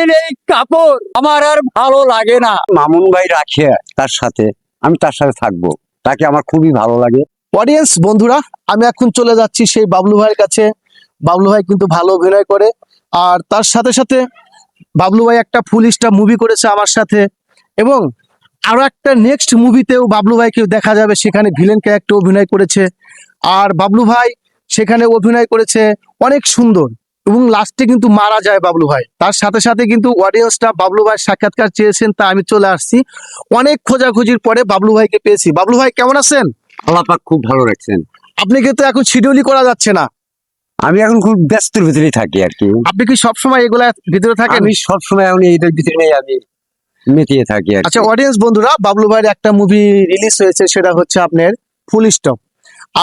পরনের এই কাপড় আমার আর ভালো লাগে না। মামুন ভাই রাখে তার সাথে, আমি তার সাথে থাকবো, তাকে আমার খুবই ভালো লাগে। অডিয়েন্স বন্ধুরা, আমি এখন চলে যাচ্ছি সেই বাবলু ভাইয়ের কাছে। বাবলু ভাই কিন্তু ভালো অভিনয় করে, আর তার সাথে সাথে বাবলু ভাই একটা ফুল স্টার মুভি করেছে আমার সাথে, এবং আরো একটা নেক্সট মুভিতেও বাবলু ভাইকে দেখা যাবে, সেখানে ভিলেন ক্যারেক্টার অভিনয় করেছে। আর বাবলু ভাই সেখানে অভিনয় করেছে অনেক সুন্দর, এবং লাস্টে কিন্তু মারা যায় বাবলু ভাই। তার সাথে সাথে কিন্তু অডিয়েন্সটা বাবলু ভাই সাক্ষাৎকার চেয়েছেন, তা আমি চলে আসছি। অনেক খোঁজাখুঁজির পরে বাবলু ভাইকে পেয়েছি। বাবলু ভাই কেমন আছেন? আল্লাহ পাক খুব ভালো রাখছেন। আপনি কিন্তু এখন শিডিউলই করা যাচ্ছে না, আমি এখন খুব ব্যস্তের ভিতরেই থাকি আর কি। আপনি কি সবসময় এগুলা ভিতরে থাকেন? আমি সবসময় এখন এইটার ভিতরে আমি মেতিয়ে থাকি আর কি। আচ্ছা অডিয়েন্স বন্ধুরা, বাবলু ভাইয়ের একটা মুভি রিলিজ হয়েছে, সেটা হচ্ছে আপনার ফুল স্টপ।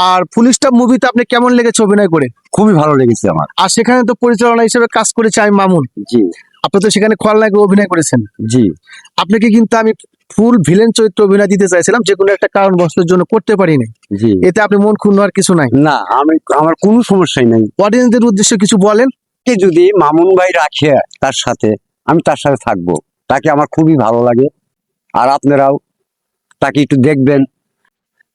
আর ফুল স্টপ মুভিতে আপনি কেমন লেগেছে অভিনয় করে? খুবই ভালো লেগেছে আমার। আর সেখানে তো পরিচালনা হিসেবে কাজ করেছে আমি মামুন। জি আপনি তো সেখানে খলনায়ক অভিনয় করেছেন। জি। আপনাকে কিন্তু আমি ফুল ভিলেন চরিত্র অভিনয় দিতে চাইছিলাম, যে কোনো একটা কারণবশতের জন্য করতে পারিনি। জি এতে আপনি মন ক্ষুণ্ণ হওয়ার কিছু নাই। না, আমার কোনো সমস্যাই নাই। অডিয়েন্সদের উদ্দেশ্যে কিছু বলেন। কে যদি মামুন ভাই রাখে তার সাথে, আমি তার সাথে থাকবো, তাকে আমার খুবই ভালো লাগে। আর আপনারাও তাকে একটু দেখবেন,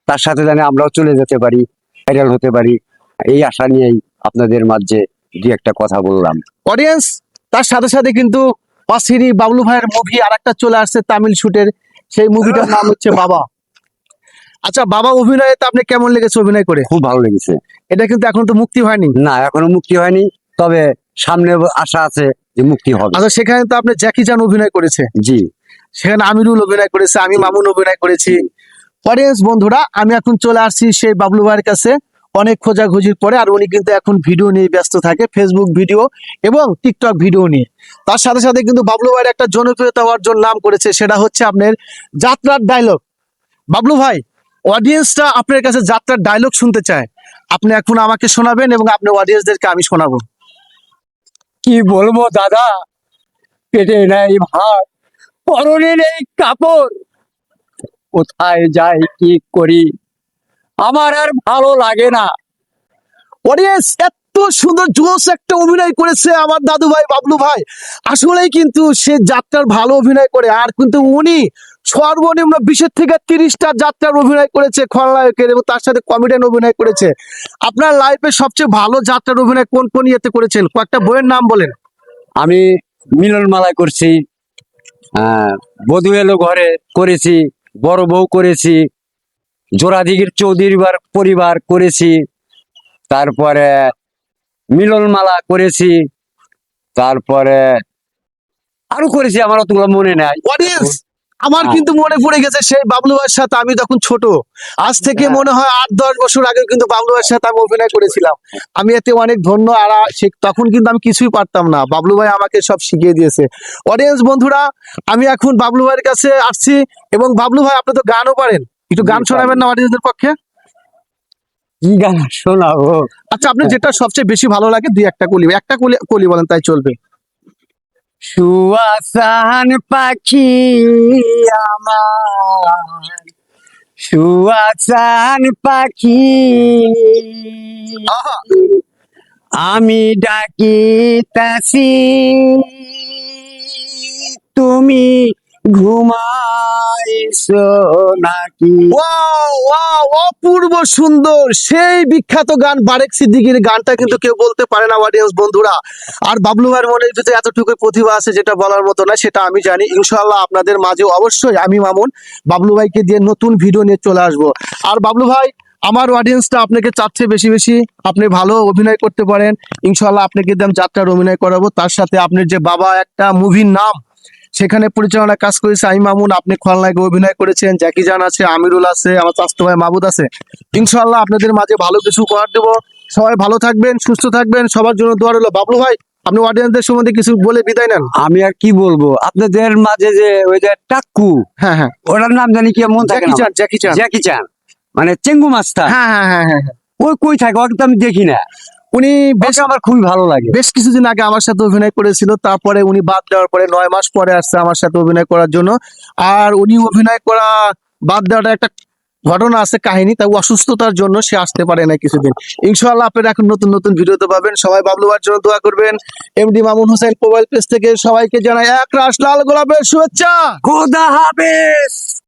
তার সাথে জানি আমরাও চলে যেতে পারি, ভাইরাল হতে পারি, এই আশা নিয়েই আপনাদের মাঝে দু একটা কথা বললাম। অডিয়েন্স, তার সাথে সাথে কিন্তু অসিরি বাবলু ভাইয়ের মুভি আরেকটা চলে আসছে তামিল শুটের, সেই মুভিটার নাম হচ্ছে বাবা। আচ্ছা বাবা অভিনয়ে তো আপনি কেমন লেগেছে অভিনয় করে? খুব ভালো লেগেছে। এটা কিন্তু এখন তো মুক্তি হয়নি। না, এখনো মুক্তি হয়নি, তবে সামনে আশা আছে যে মুক্তি হবে। আচ্ছা সেখানে তো আপনি জ্যাকি চান অভিনয় করেছে, জি সেখানে আমিরুল অভিনয় করেছে, আমি মামুন অভিনয় করেছি। অডিয়েন্স বন্ধুরা, আমি এখন চলে আসছি সেই বাবলু ভাইয়ের কাছে অনেক খোঁজাখুঁজির পরে। আর উনি কিন্তু এখন ভিডিও নিয়ে ব্যস্ত থাকে, ফেসবুক ভিডিও এবং টিকটক ভিডিও নিয়ে। তার সাথে সাথে কিন্তু বাবলু ভাইয়ের একটা জনপ্রিয়তা অর্জন নাম করেছে, সেটা হচ্ছে আপনার যাত্রার ডায়লগ। বাবলু ভাই, অডিয়েন্সটা আপনার কাছে যাত্রার ডায়লগ শুনতে চায়, আপনি এখন আমাকে শোনাবেন এবং আপনি অডিয়েন্সদেরকে আমি শোনাবো। কি বলবো দাদা, পেটে নেই ভাত, পরনের এই কাপড়, কোথায় যাই কি করি আমার আর ভালো লাগে না। অডিয়েন্স, এত সুন্দর জোস একটা অভিনয় করেছে আমার দাদু ভাই বাবলু ভাই। আসলেই কিন্তু সে যাত্রার ভালো অভিনয় করে, আর কিন্তু উনি সর্বনিম্ন 20 থেকে 30টা যাত্রার অভিনয় করেছে খলনায়কের, এবং তার সাথে কমেডিয়ান অভিনয় করেছে। আপনার লাইফে সবচেয়ে ভালো যাত্রার অভিনয় কোন কোন ইয়েতে করেছেন? কয়েকটা বইয়ের নাম বলেন। আমি মিলন মালায় করছি, বধূ এলো ঘরে করেছি, বড় বউ করেছি, জোড়াদিগির চৌধুরী পরিবার করেছি, তারপরে মিলন মালা করেছি, তারপরে আরো করেছি, আমার অতগুলো মনে নাই। অডিয়েন্স, আমার কিন্তু মনে পড়ে গেছে সেই বাবলু ভাইয়ের সাথে আমি তখন ছোট, আজ থেকে মনে হয় 8-10 বছর আগে কিন্তু বাবলু ভাইয়ের সাথে আমি অভিনয় করেছিলাম। আমি এতে অনেক ধন্য। আর তখন কিন্তু আমি কিছুই পারতাম না, বাবলু ভাই আমাকে সব শিখিয়ে দিয়েছে। অডিয়েন্স বন্ধুরা, আমি এখন বাবলু ভাইয়ের কাছে আসছি, এবং বাবলু ভাই আপনি তো গানও পারেন, একটু গান শোনাবেন না অডিয়েন্সদের পক্ষে? কি গান শোনাবো? আচ্ছা আপনি যেটা সবচেয়ে বেশি ভালো লাগে একটা কলি বলেন, তাই চলবে। সুয়াসান পাখি আমার, সুয়াসান পাখি, আহা, আমি ডাকিতাছি তুমি ঘুমাইছো নাকি? ওয়াও ওয়াও, অপূর্ব সুন্দর সেই বিখ্যাত গান বারেক সিদ্দিকীর গানটা কিন্তু কেউ বলতে পারে না অডিয়েন্স বন্ধুরা। আর বাবলু ভাইয়ের মনের ভিতরে এতটুকু প্রতিভা আছে যেটা বলার মতো না, সেটা আমি জানি। ইনশাআল্লাহ আপনাদের মাঝে অবশ্যই আমি মামুন বাবলু ভাইকে দিয়ে নতুন ভিডিও নিয়ে চলে আসবো। আর বাবলু ভাই, আমার অডিয়েন্সটা আপনাকে চাচ্ছে বেশি বেশি আপনি ভালো অভিনয় করতে পারেন। ইনশাআল্লাহ আপনাকে দিয়ে আমি যাত্রার অভিনয় করাবো। তার সাথে আপনার যে বাবা একটা মুভির নাম, সেখানে পরিচালনা কাজ করেছে আমি মামুন, আপনি খলনায়কে অভিনয় করেছেন, জ্যাকি চান আছে, আমিরুল আছে, আমার চাচতো ভাই মাহবুব আছে। ইনশাআল্লাহ আপনাদের মাঝে ভালো কিছু উপহার দেবো। সবাই ভালো থাকবেন, সুস্থ থাকবেন, সবার জন্য দোয়া রইলো। বাবলু ভাই, আপনি অডিয়েন্সদের সম্বন্ধে কিছু বলে বিদায় নেন। আমি আর কি বলবো, আপনাদের মাঝে যে ওই যে টাক্কু, হ্যাঁ হ্যাঁ, ওটার নাম জানি কি, মন থাকে জ্যাকি না। চান, জ্যাকি চান। জ্যাকি চান মানে চেঙ্গু মাস্টার। হ্যাঁ হ্যাঁ হ্যাঁ হ্যাঁ, ওই কই থাকে, ওকে তো আমি দেখি না। উনি বেশ ওকে আমার খুবই ভালো লাগে। বেশ কিছুদিন আগে আমার সাথে অভিনয় করেছিল, তারপরে উনি বাদ দেওয়ার পরে 9 মাস পরে আসছে আমার সাথে অভিনয় করার জন্য। আর উনি অভিনয় করা বাদ দেওয়াটা একটা ঘটনা আছে, কাহিনী, তাই অসুস্থতার জন্য সে আসতে পারে না কিছুদিন। ইনশাআল্লাহ আপনারা এখন নতুন নতুন ভিডিওতে পাবেন। সবাই বাবলু ভাইয়ের জন্য দোয়া করবেন। MD Mamun Hossain mobile page থেকে সবাইকে জানাই এক রাশ লাল গোলাপের শুভেচ্ছা। খোদা হাফেজ।